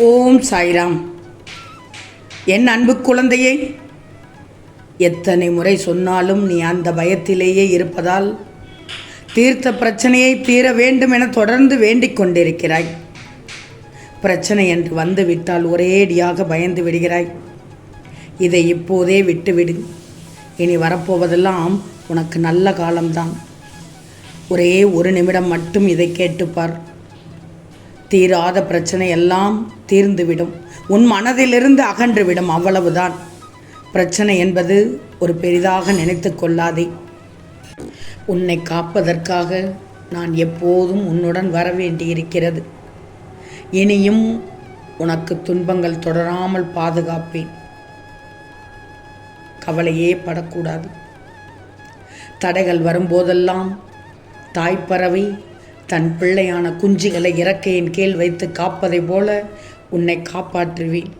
ஓம் சாய்ராம். என் அன்பு குழந்தையை, எத்தனை முறை சொன்னாலும் நீ அந்த பயத்திலேயே இருப்பதால் தீர்த்த பிரச்சனையை தீர வேண்டும் என தொடர்ந்து வேண்டிக் கொண்டிருக்கிறாய். பிரச்சனை என்று வந்து விட்டால் ஒரேடியாக பயந்து விடுகிறாய். இதை இப்போதே விட்டுவிடு. இனி வரப்போவதெல்லாம் உனக்கு நல்ல காலம்தான். ஒரே ஒரு நிமிடம் மட்டும் இதை கேட்டுப்பார். தீராத பிரச்சனை எல்லாம் தீர்ந்துவிடும். உன் மனதிலிருந்து அகன்றுவிடும். அவ்வளவுதான். பிரச்சனை என்பது ஒரு பெரிதாக நினைத்து கொள்ளாதே. உன்னை காப்பதற்காக நான் எப்போதும் உன்னுடன் வர வேண்டியிருக்கிறது. இனியும் உனக்கு துன்பங்கள் தொடராமல் பாதுகாப்பேன். கவலையே படக்கூடாது. தடைகள் வரும்போதெல்லாம் தாய்ப்பறவை தன் பிள்ளையான குஞ்சுகளை இறக்கையின் கீழ் வைத்து காப்பதை போல உன்னை காப்பாற்றுவேன்.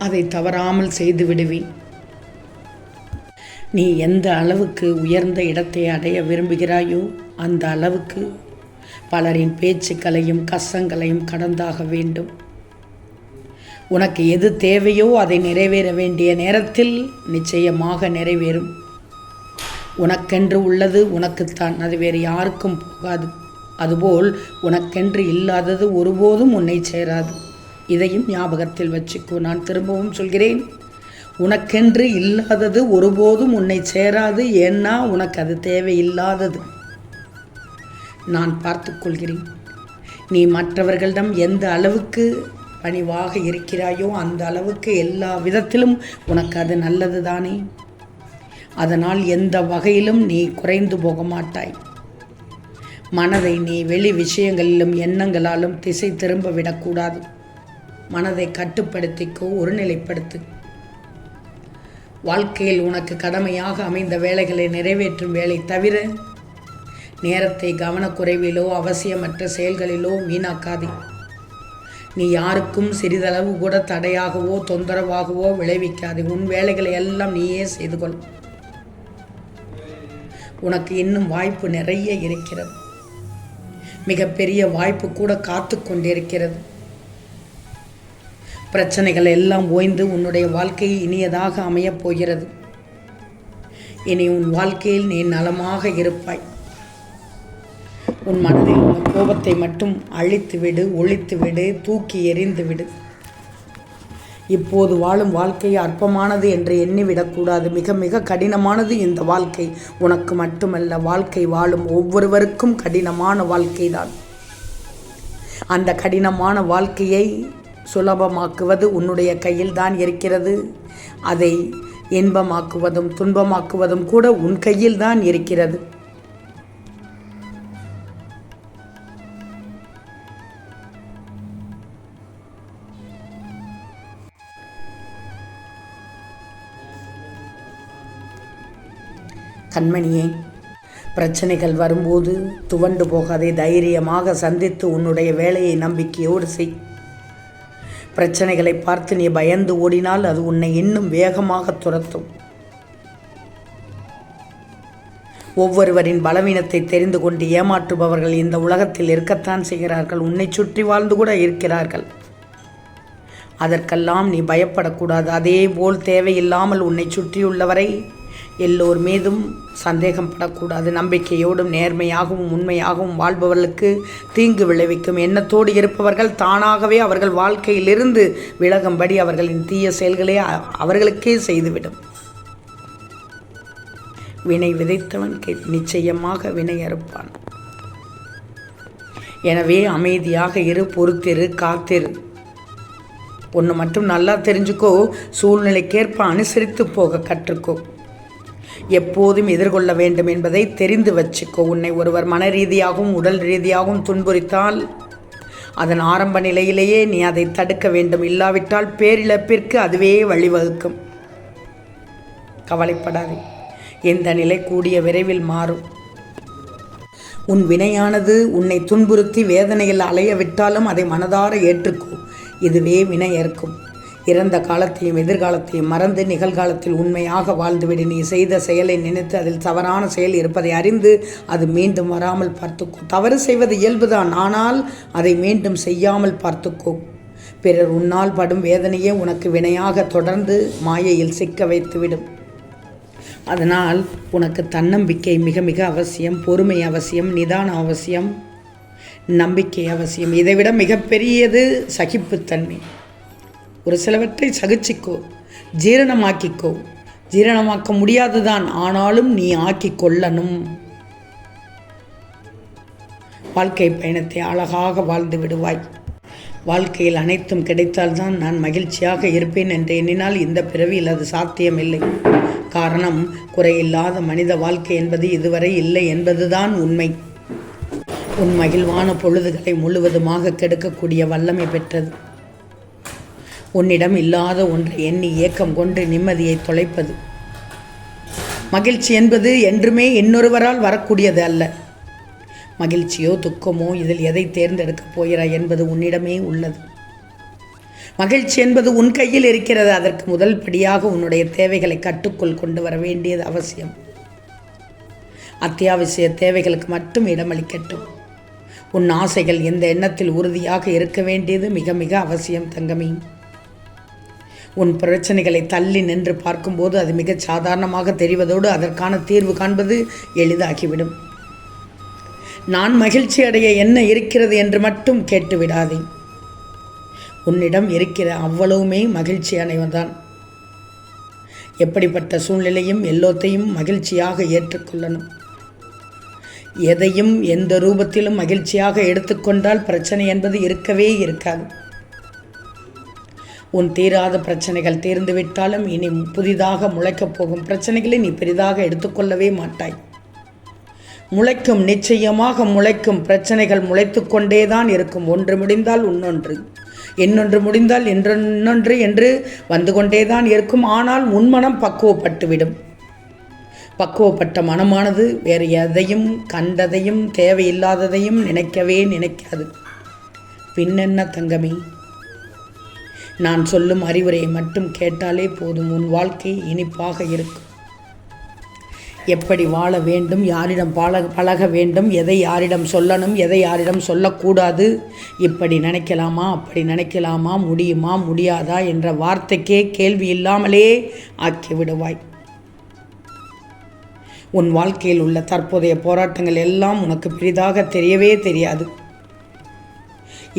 அதை தவறாமல் செய்து விடுவேன். நீ எந்த அளவுக்கு உயர்ந்த இடத்தை அடைய விரும்புகிறாயோ அந்த அளவுக்கு பலரின் பேச்சுக்களையும் கஷ்டங்களையும் கடந்தாக வேண்டும். உனக்கு எது தேவையோ அதை நிறைவேற வேண்டிய நேரத்தில் நிச்சயமாக நிறைவேறும். உனக்கென்று உள்ளது உனக்குத்தான், அது வேறு யாருக்கும் போகாது. அதுபோல் உனக்கென்று இல்லாதது ஒருபோதும் உன்னை சேராது. இதையும் ஞாபகத்தில் வச்சுக்கோ. நான் திரும்பவும் சொல்கிறேன், உனக்கென்று இல்லாதது ஒருபோதும் உன்னை சேராது. ஏன்னா உனக்கு அது தேவையில்லாதது. நான் பார்த்துக்கொள்கிறேன். நீ மற்றவர்களிடம் எந்த அளவுக்கு பணிவாக இருக்கிறாயோ அந்த அளவுக்கு எல்லா விதத்திலும் உனக்கு அது நல்லது தானே. அதனால் எந்த வகையிலும் நீ குறைந்து போக மாட்டாய். மனதை நீ வெளி விஷயங்களிலும் எண்ணங்களாலும் திசை திரும்ப விடக்கூடாது. மனதை கட்டுப்படுத்திக்கோ, ஒருநிலைப்படுத்து. வாழ்க்கையில் உனக்கு கடமையாக அமைந்த வேலைகளை நிறைவேற்றும் வேலை தவிர நேரத்தை கவனக்குறைவிலோ அவசியமற்ற செயல்களிலோ வீணாக்காதே. நீ யாருக்கும் சிறிதளவு கூட தடையாகவோ தொந்தரவாகவோ விளைவிக்காதே. உன் வேலைகளை எல்லாம் நீயே செய்து கொள். உனக்கு இன்னும் வாய்ப்பு நிறைய இருக்கிறது. மிகப்பெரிய வாய்ப்பு கூட காத்து கொண்டிருக்கிறது. பிரச்சனைகள் எல்லாம் ஓய்ந்து உன்னுடைய வாழ்க்கை இனியதாக அமையப் போகிறது. இனி உன் வாழ்க்கையில் நீ நலமாக இருப்பாய். உன் மனதில் உன் கோபத்தை மட்டும் அழித்துவிடு, ஒழித்துவிடு, தூக்கி எறிந்துவிடு. இப்போது வாழும் வாழ்க்கை அற்பமானது என்று எண்ணிவிடக்கூடாது. மிக மிக கடினமானது இந்த வாழ்க்கை. உனக்கு மட்டுமல்ல, வாழ்க்கை வாழும் ஒவ்வொருவருக்கும் கடினமான வாழ்க்கைதான். அந்த கடினமான வாழ்க்கையை சுலபமாக்குவது உன்னுடைய கையில் தான் இருக்கிறது. அதை இன்பமாக்குவதும் துன்பமாக்குவதும் கூட உன் கையில் தான் இருக்கிறது. கண்மணியே, பிரச்சனைகள் வரும்போது துவண்டு போகாதே. தைரியமாக சந்தித்து உன்னுடைய வேலையை நம்பிக்கையோடு செய். பிரச்சனைகளை பார்த்து நீ பயந்து ஓடினால் அது உன்னை இன்னும் வேகமாக துரத்தும். ஒவ்வொருவரின் பலவீனத்தை தெரிந்து கொண்டு ஏமாற்றுபவர்கள் இந்த உலகத்தில் இருக்கத்தான் செய்கிறார்கள். உன்னை சுற்றி வாழ்ந்து கூட இருக்கிறார்கள். அதற்கெல்லாம் நீ பயப்படக்கூடாது. அதேபோல் தேவையில்லாமல் உன்னை சுற்றியுள்ளவரை எல்லோர் மீதும் சந்தேகம் படக்கூடாது. நம்பிக்கையோடும் நேர்மையாகவும் உண்மையாகவும் வாழ்பவர்களுக்கு தீங்கு விளைவிக்கும் எண்ணத்தோடு இருப்பவர்கள் தானாகவே அவர்கள் வாழ்க்கையிலிருந்து விலகும்படி அவர்களின் தீய செயல்களே அவர்களுக்கே செய்துவிடும். வினை விதைத்தவன் நிச்சயமாக வினை அறுப்பான். எனவே அமைதியாக இரு, பொறுத்திரு, காத்திரு. ஒன்று மட்டும் நல்லா தெரிஞ்சுக்கோ, சூழ்நிலைக்கேற்ப அனுசரித்து போக கற்றுக்கோ. எப்போதும் எதிர்கொள்ள வேண்டும் என்பதை தெரிந்து வச்சுக்கோ. உன்னை ஒருவர் மன ரீதியாகவும் உடல் ரீதியாகவும் துன்புறுத்தால் அதன் ஆரம்ப நிலையிலேயே நீ அதை தடுக்க வேண்டும். இல்லாவிட்டால் பேரிழப்பிற்கு அதுவே வழிவகுக்கும். கவலைப்படாதே. இந்த நிலை கூடிய விரைவில் மாறும். உன் வினையானது உன்னை துன்புறுத்தி வேதனையில் அலைய விட்டாலும் அதை மனதார ஏற்றுக்கோ. இதுவே வினை ஏற்கும். இறந்த காலத்தையும் எதிர்காலத்தையும் மறந்து நிகழ்காலத்தில் உண்மையாக வாழ்ந்துவிடு. நீ செய்த செயலை நினைத்து அதில் தவறான செயல் இருப்பதை அறிந்து அது மீண்டும் வராமல் பார்த்துக்கோ. தவறு செய்வது இயல்புதான், ஆனால் அதை மீண்டும் செய்யாமல் பார்த்துக்கோ. பிறர் உன்னால் படும் வேதனையே உனக்கு வினையாக தொடர்ந்து மாயையில் சிக்க வைத்துவிடும். அதனால் உனக்கு தன்னம்பிக்கை மிக மிக அவசியம், பொறுமை அவசியம், நிதானம் அவசியம், நம்பிக்கை அவசியம். இதைவிட மிகப்பெரியது சகிப்புத்தன்மை. ஒரு சிலவற்றை சகிச்சிக்கோ, ஜீரணமாக்கிக்கோ. ஜீரணமாக்க முடியாதுதான், ஆனாலும் நீ ஆக்கி கொள்ளணும். வாழ்க்கை பயணத்தை அழகாக வாழ்ந்து விடுவாய். வாழ்க்கையில் அனைத்தும் கிடைத்தால்தான் நான் மகிழ்ச்சியாக இருப்பேன் என்று எண்ணினால் இந்த பிறவியில் அது சாத்தியமில்லை. காரணம், குறையில்லாத மனித வாழ்க்கை என்பது இதுவரை இல்லை என்பதுதான் உண்மை. உன் மகிழ்வான பொழுதுகளை முழுவதுமாக கெடுக்கக்கூடிய வல்லமை பெற்றது. உன்னிடம் இல்லாத ஒன்றை எண்ணி ஏக்கம் கொண்டு நிம்மதியை தொலைப்பது. மகிழ்ச்சி என்பது என்றுமே இன்னொருவரால் வரக்கூடியது அல்ல. மகிழ்ச்சியோ துக்கமோ இதில் எதை தேர்ந்தெடுக்கப் போகிறாய் என்பது உன்னிடமே உள்ளது. மகிழ்ச்சி என்பது உன் கையில் இருக்கிறது. அதற்கு முதல் படியாக உன்னுடைய தேவைகளை கட்டுக்குள் கொண்டு வர வேண்டியது அவசியம். அத்தியாவசிய தேவைகளுக்கு மட்டும் இடமளிக்கட்டும். உன் ஆசைகள் எந்த எண்ணத்தில் உறுதியாக இருக்க வேண்டியது மிக மிக அவசியம் தங்கமே. உன் பிரச்சனைகளை தள்ளி நின்று பார்க்கும்போது அது மிகச் சாதாரணமாக தெரிவதோடு அதற்கான தீர்வு காண்பது எளிதாகிவிடும். நான் மகிழ்ச்சி அடைய என்ன இருக்கிறது என்று மட்டும் கேட்டுவிடாதே. உன்னிடம் இருக்கிற அவ்வளவுமே மகிழ்ச்சி அடைவதுதான். எப்படிப்பட்ட சூழ்நிலையும் எல்லோத்தையும் மகிழ்ச்சியாக ஏற்றுக்கொள்ளணும். எதையும் எந்த ரூபத்திலும் மகிழ்ச்சியாக எடுத்துக்கொண்டால் பிரச்சனை என்பது இருக்கவே இருக்காது. உன் தீராத பிரச்சனைகள் தீர்ந்துவிட்டாலும் இனி புதிதாக முளைக்கப் போகும் பிரச்சனைகளை நீ பெரிதாக எடுத்துக்கொள்ளவே மாட்டாய். முளைக்கும், நிச்சயமாக முளைக்கும். பிரச்சனைகள் முளைத்து கொண்டேதான் இருக்கும். ஒன்று முடிந்தால் இன்னொன்று, இன்னொன்று முடிந்தால் இன்னொன்று என்று வந்து கொண்டேதான் இருக்கும். ஆனால் உன்மனம் பக்குவப்பட்டுவிடும். பக்குவப்பட்ட மனமானது வேறு எதையும் கண்டதையும் தேவையில்லாததையும் நினைக்கவே நினைக்காது. பின்னென்ன தங்கமே, நான் சொல்லும் அறிவுரையை மட்டும் கேட்டாலே போதும். உன் வாழ்க்கை இனிப்பாக இருக்கும். எப்படி வாழ வேண்டும், யாரிடம் பழக வேண்டும், எதை யாரிடம் சொல்லணும், எதை யாரிடம் சொல்லக்கூடாது, இப்படி நினைக்கலாமா, அப்படி நினைக்கலாமா, முடியுமா, முடியாதா என்ற வார்த்தைக்கே கேள்வி இல்லாமலே ஆக்கிவிடுவாய். உன் வாழ்க்கையில் உள்ள தற்போதைய போராட்டங்கள் எல்லாம் உனக்கு பெரிதாக தெரியவே தெரியாது.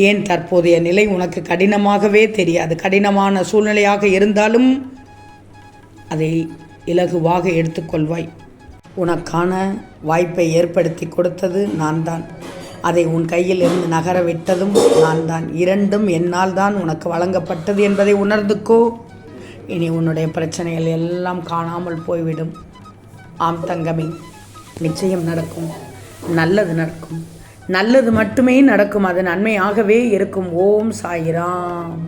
ஏன் தற்போதைய நிலை உனக்கு கடினமாகவே தெரியாது. கடினமான சூழ்நிலையாக இருந்தாலும் அதை இலகுவாக எடுத்துக்கொள்வாய். உனக்கான வாய்ப்பை ஏற்படுத்தி கொடுத்தது நான் தான். அதை உன் கையில் இருந்து நகர விட்டதும் நான் தான். இரண்டும் என்னால் தான் உனக்கு வழங்கப்பட்டது என்பதை உணர்ந்துக்கோ. இனி உன்னுடைய பிரச்சனைகள் எல்லாம் காணாமல் போய்விடும். ஆம் தங்கமே, நிச்சயம் நடக்கும். நல்லது நடக்கும். நல்லது மட்டுமே நடக்கும். அது நன்மையாகவே இருக்கும். ஓம் சாய்ராம்.